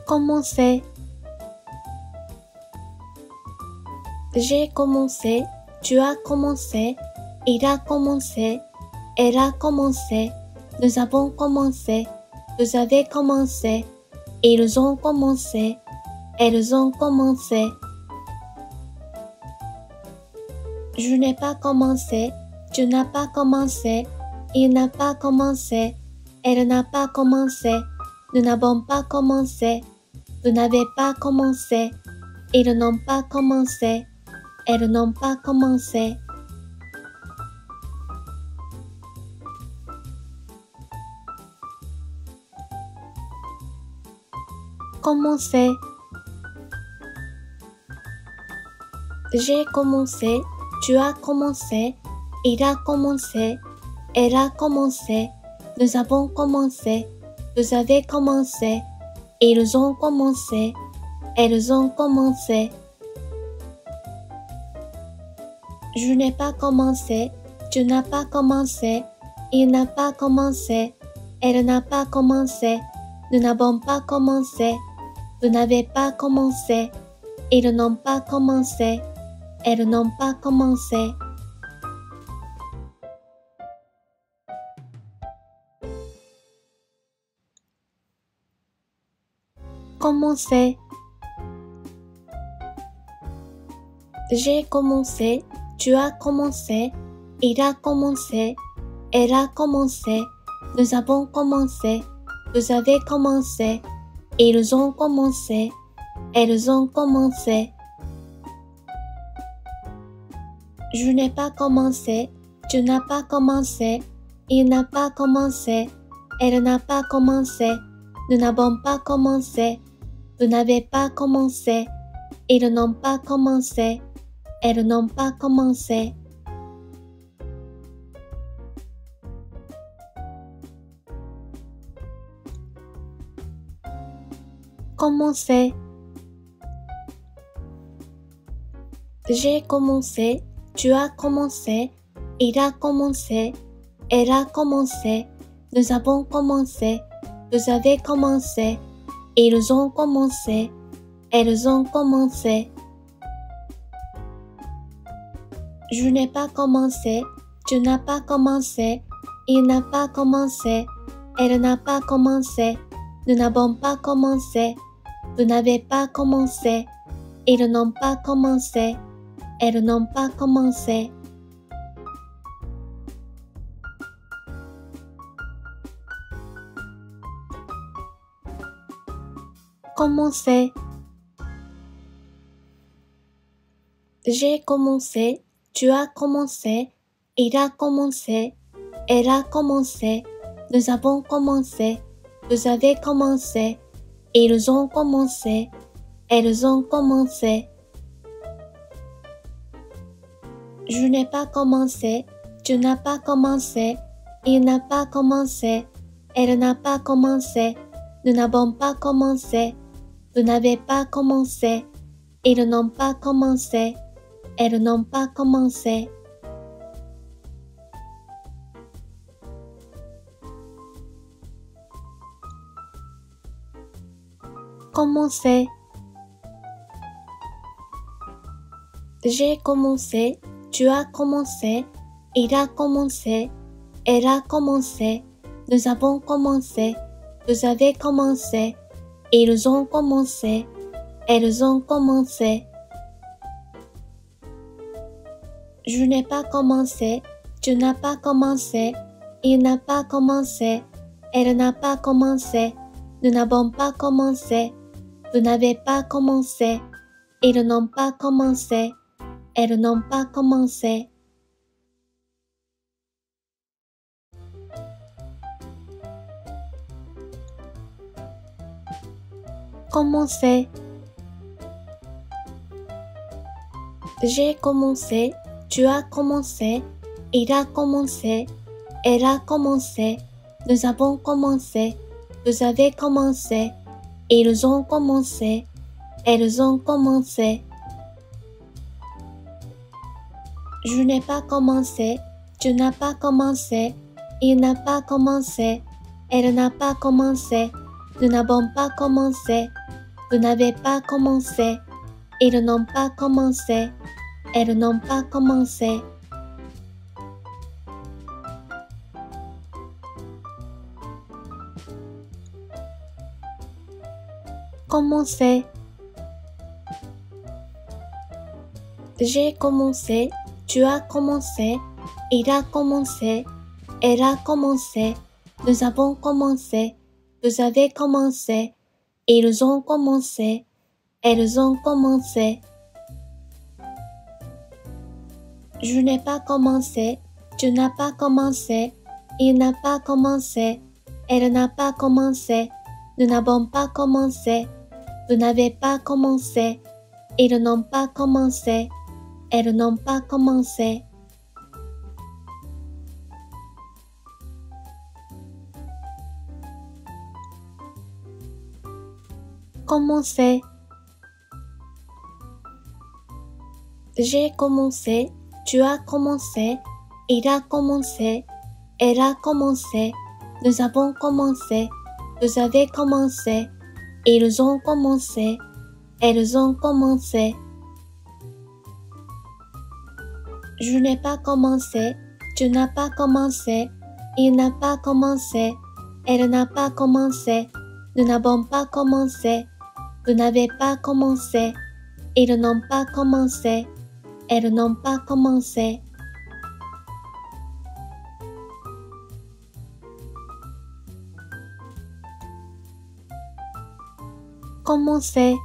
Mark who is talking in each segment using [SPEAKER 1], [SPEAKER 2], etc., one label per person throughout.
[SPEAKER 1] Commencer. J'ai commencé, tu as commencé, il a commencé, elle a commencé, nous avons commencé, vous avez commencé, ils ont commencé, elles ont commencé. Je n'ai pas commencé, tu n'as pas commencé, il n'a pas commencé, elle n'a pas commencé, nous n'avons pas commencé, vous n'avez pas commencé, ils n'ont pas commencé, elles n'ont pas commencé. Commencer. J'ai commencé, tu as commencé, il a commencé, elle a commencé, nous avons commencé, vous avez commencé, ils ont commencé, elles ont commencé. Je n'ai pas commencé, tu n'as pas commencé, il n'a pas commencé, elle n'a pas commencé, nous n'avons pas commencé, vous n'avez pas commencé, ils n'ont pas commencé, elles n'ont pas commencé. Commencer. J'ai commencé, tu as commencé, il a commencé, elle a commencé, nous avons commencé, vous avez commencé, ils ont commencé, elles ont commencé. Je n'ai pas commencé, tu n'as pas commencé, il n'a pas commencé, elle n'a pas commencé, nous n'avons pas commencé, vous n'avez pas commencé, ils n'ont pas commencé, elles n'ont pas commencé. Commencer. J'ai commencé, tu as commencé, il a commencé, elle a commencé, nous avons commencé, vous avez commencé, ils ont commencé, elles ont commencé. Je n'ai pas commencé, tu n'as pas commencé, il n'a pas commencé, elle n'a pas commencé, nous n'avons pas commencé, vous n'avez pas commencé, ils n'ont pas commencé, elles n'ont pas commencé. Commencer. J'ai commencé, tu as commencé, il a commencé, elle a commencé, nous avons commencé, vous avez commencé, ils ont commencé, elles ont commencé. Je n'ai pas commencé, tu n'as pas commencé, il n'a pas commencé, elle n'a pas commencé, nous n'avons pas commencé, vous n'avez pas commencé, ils n'ont pas commencé, elles n'ont pas commencé. Commencer. J'ai commencé, tu as commencé, il a commencé, elle a commencé, nous avons commencé, vous avez commencé, ils ont commencé, elles ont commencé. Je n'ai pas commencé, tu n'as pas commencé, il n'a pas commencé, elle n'a pas commencé, nous n'avons pas commencé, vous n'avez pas commencé, ils n'ont pas commencé, elles n'ont pas commencé. Commencer. J'ai commencé, tu as commencé, il a commencé, elle a commencé, nous avons commencé, vous avez commencé, ils ont commencé, elles ont commencé. Je n'ai pas commencé, tu n'as pas commencé, il n'a pas commencé, elle n'a pas commencé, Nous n'avons pas commencé. Vous n'avez pas commencé. Ils n'ont pas commencé. Elles n'ont pas commencé. Commencer. J'ai commencé. Tu as commencé. Il a commencé. Elle a commencé. Nous avons commencé. Vous avez commencé. Ils ont commencé. Elles ont commencé. Je n'ai pas commencé. Tu n'as pas commencé. Il n'a pas commencé. Elle n'a pas commencé. Nous n'avons pas commencé. Vous n'avez pas commencé. Ils n'ont pas commencé. Elles n'ont pas commencé. Commencer. J'ai commencé. Tu as commencé. Il a commencé. Elle a commencé. Nous avons commencé. Vous avez commencé. Ils ont commencé. Elles ont commencé. Je n'ai pas commencé. Tu n'as pas commencé. Il n'a pas commencé. Elle n'a pas commencé. Nous n'avons pas commencé. Vous n'avez pas commencé. Ils n'ont pas commencé. Elles n'ont pas commencé. Commencer.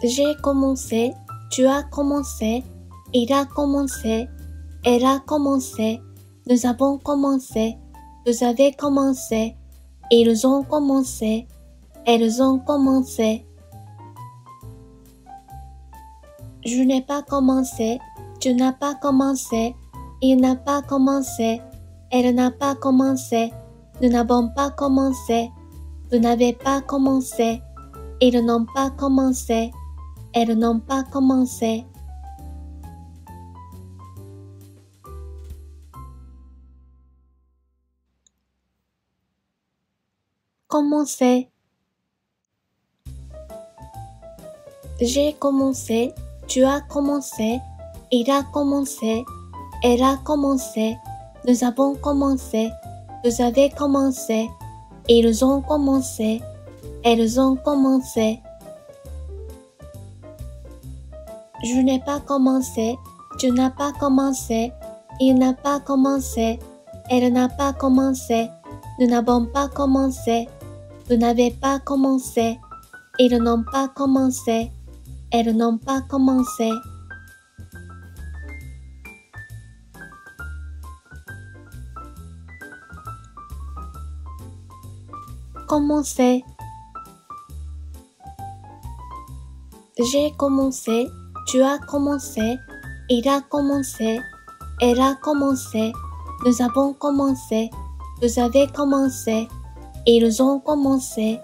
[SPEAKER 1] J'ai commencé. Tu as commencé. Il a commencé. Elle a commencé. Nous avons commencé. Vous avez commencé. Ils ont commencé. Elles ont commencé. Je n'ai pas commencé. Tu n'as pas commencé. Il n'a pas commencé. Elle n'a pas commencé. Nous n'avons pas commencé. Vous n'avez pas commencé. Ils n'ont pas commencé. Elles n'ont pas commencé. Commencer. J'ai commencé. Tu as commencé. Il a commencé. Elle a commencé. Nous avons commencé. Vous avez commencé. Ils ont commencé. Elles ont commencé. Je n'ai pas commencé. Tu n'as pas commencé. Il n'a pas commencé. Elle n'a pas commencé. Nous n'avons pas commencé. Vous n'avez pas commencé. Ils n'ont pas commencé. Elles n'ont pas commencé. Commencer. J'ai commencé. Tu as commencé. Il a commencé. Elle a commencé. Nous avons commencé. Vous avez commencé. Ils ont commencé.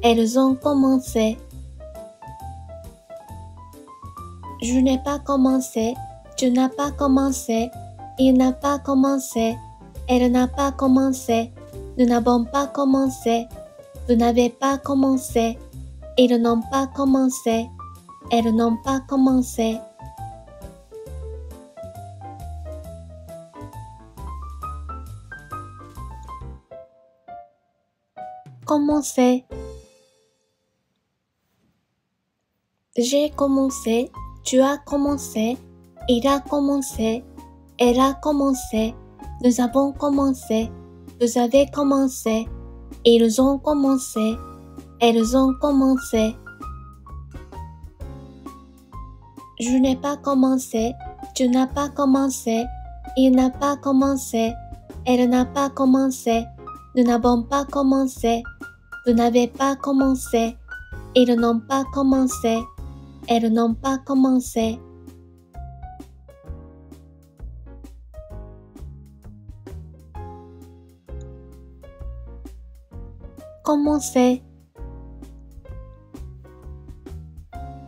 [SPEAKER 1] Elles ont commencé. Je n'ai pas commencé. Tu n'as pas commencé. Il n'a pas commencé. Elle n'a pas commencé. Nous n'avons pas commencé. Vous n'avez pas commencé. Ils n'ont pas commencé. Elles n'ont pas commencé. Commencer. J'ai commencé. Tu as commencé. Il a commencé. Elle a commencé. Nous avons commencé. Vous avez commencé. Ils ont commencé. Elles ont commencé. Je n'ai pas commencé. Tu n'as pas commencé. Il n'a pas commencé. Elle n'a pas commencé. Nous n'avons pas commencé. Vous n'avez pas commencé. Ils n'ont pas commencé. Elles n'ont pas commencé. Commencer.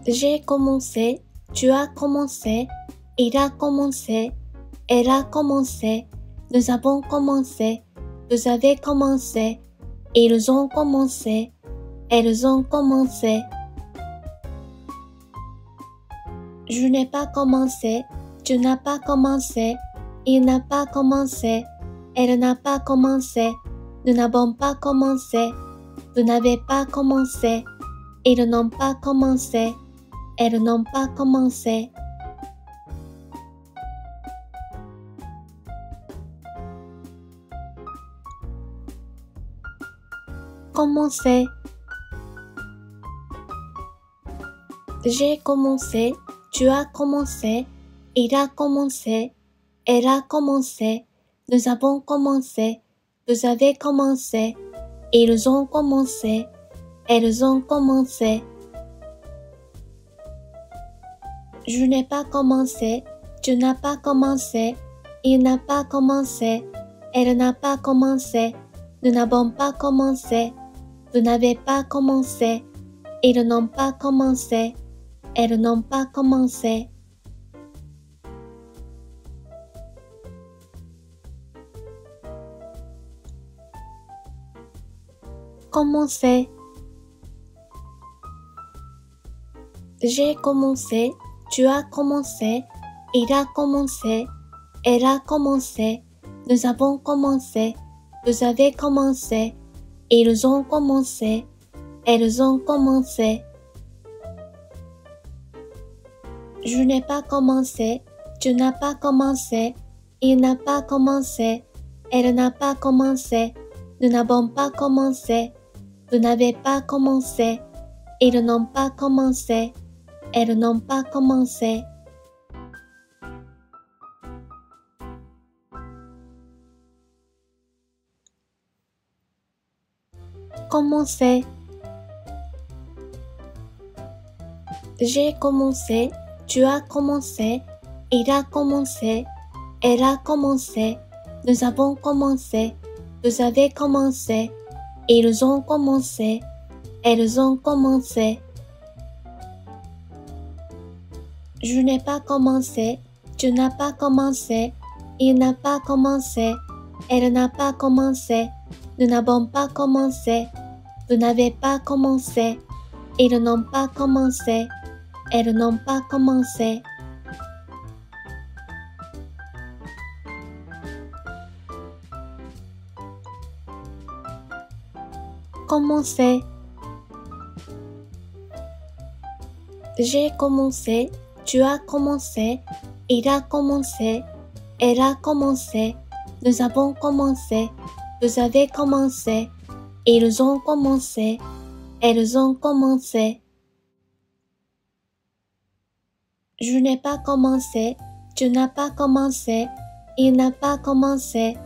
[SPEAKER 1] J'ai commencé. Tu as commencé. Il a commencé. Elle a commencé. Nous avons commencé. vous avez commencé, ils ont commencé, elles ont commencé. Je n'ai pas commencé, tu n'as pas commencé, il n'a pas commencé, elle n'a pas commencé, nous n'avons pas commencé, vous n'avez pas commencé, ils n'ont pas commencé, elles n'ont pas commencé. Commencer. J'ai commencé, tu as commencé, il a commencé, elle a commencé, nous avons commencé, vous avez commencé, ils ont commencé, elles ont commencé. Je n'ai pas commencé, tu n'as pas commencé, il n'a pas commencé, elle n'a pas commencé, nous n'avons pas commencé, vous n'avez pas commencé, ils n'ont pas commencé, elles n'ont pas commencé. Commencer. J'ai commencé, tu as commencé, il a commencé, elle a commencé, nous avons commencé, vous avez commencé, ils ont commencé, elles ont commencé. Je n'ai pas commencé, tu n'as pas commencé, il n'a pas commencé, elle n'a pas commencé, nous n'avons pas commencé, vous n'avez pas commencé, ils n'ont pas commencé, elles n'ont pas commencé. Commencer. J'ai commencé, tu as commencé, il a commencé, elle a commencé, nous avons commencé, vous avez commencé, ils ont commencé, elles ont commencé. Je n'ai pas commencé, tu n'as pas commencé, il n'a pas commencé, elle n'a pas commencé, nous n'avons pas commencé, vous n'avez pas commencé, ils n'ont pas commencé, elles n'ont pas commencé. Commencer. J'ai commencé, tu as commencé, il a commencé, elle a commencé, nous avons commencé, vous avez commencé, ils ont commencé, elles ont commencé. Je n'ai pas commencé, tu n'as pas commencé, il n'a pas commencé,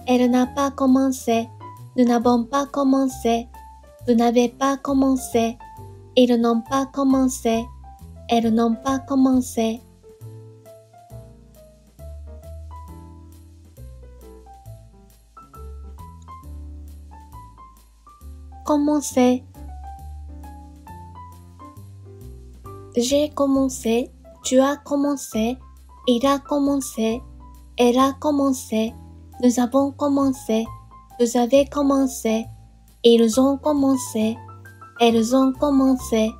[SPEAKER 1] elle n'a pas commencé, nous n'avons pas commencé, vous n'avez pas commencé, ils n'ont pas commencé, elles n'ont pas commencé. Commencer. J'ai commencé, tu as commencé, il a commencé, elle a commencé, nous avons commencé, vous avez commencé, ils ont commencé, elles ont commencé.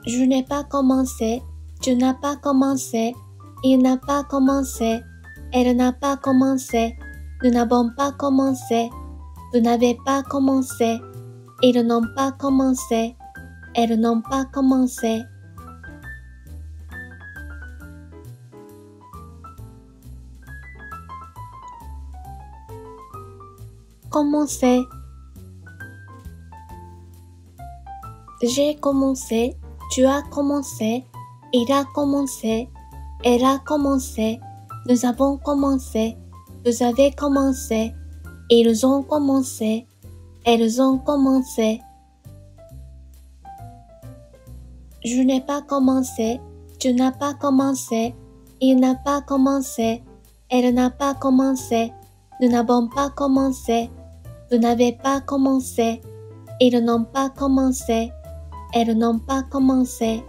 [SPEAKER 1] Je n'ai pas commencé, tu n'as pas commencé, il n'a pas commencé, elle n'a pas commencé, nous n'avons pas commencé, vous n'avez pas commencé, ils n'ont pas commencé, elles n'ont pas commencé. Commencer. J'ai commencé, tu as commencé, il a commencé, elle a commencé, nous avons commencé, vous avez commencé, ils ont commencé, elles ont commencé. Je n'ai pas commencé, tu n'as pas commencé, il n'a pas commencé, elle n'a pas commencé, nous n'avons pas commencé, vous n'avez pas commencé, ils n'ont pas commencé, elles n'ont pas commencé.